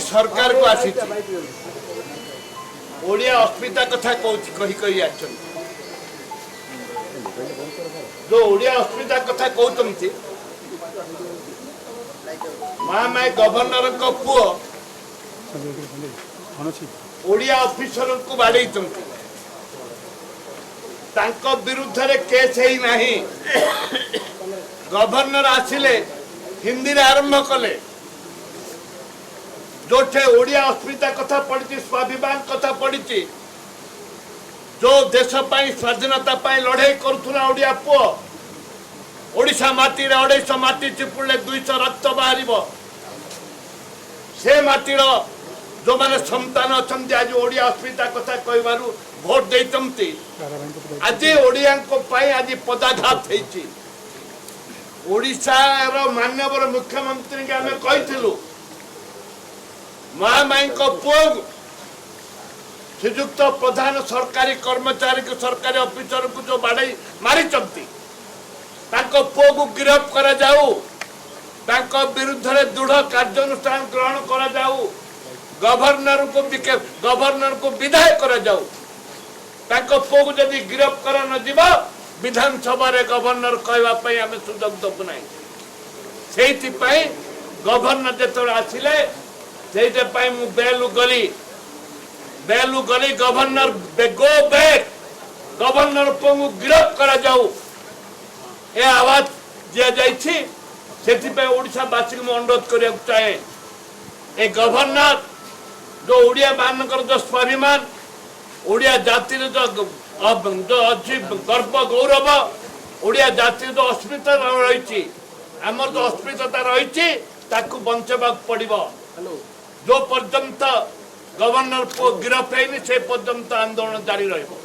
सरकार को आसी ओडिया अस्मिता कथा कही कही आछन जो ओडिया अस्मिता कथा कहते महामाई गवर्नर को पुओ ओडिया ऑफिसर को बाड़े विरुद्ध रे केस ही नहीं गवर्नर आसिले हिंदी रे आरंभ कले जोठे ओडिया अस्मिता कथा पड़ी स्वाभिमान कथा पड़ी जो देश स्वाधीनता लड़ाई करुला ओडिया पुओ ओडिशा माटी 250 माटी चिपुड़े 200 रक्त बाहर से माटीर जो मैंने संतान अच्छा आज ओडिया अस्मिता कथा कहू भोट देते आज ओडिया आज पदाघात ओडिशार माननीय मुख्यमंत्री के आम कही महामाई पुओ श्रीजुक्त प्रधान सरकारी कर्मचारी को सरकारी ऑफिसर को जो बाड़े मारी पुओ को गिरफ्त करा जाऊ विरुद्ध में दृढ़ कार्यानुष्ठान ग्रहण करा जाऊ गवर्नर को विदाय करा जाऊ पुओ को जदि गिरफ्त करा न जीव विधानसभा गवर्नर कहवाई आम सुजोग दबू ना से गवर्नर जो आसिले से बेलू गली गवर्नर गो बैक गवर्नर पुओ को गिरफ्त करा जाऊ ए आवाज दि ओडावासी को अनुरोध करने चाहे ए गवर्नर जो ओडिया मानकर जो स्वाभिमान ओडिया जाति जो अच्छी गर्व गौरव ओडिया जाति जो अस्मिता रही आमर जो अस्मिता रही बंचवा पड़ो जो पर्यंत गवर्नर को गिरफ्त है से पर्यंत आंदोलन जारी रही।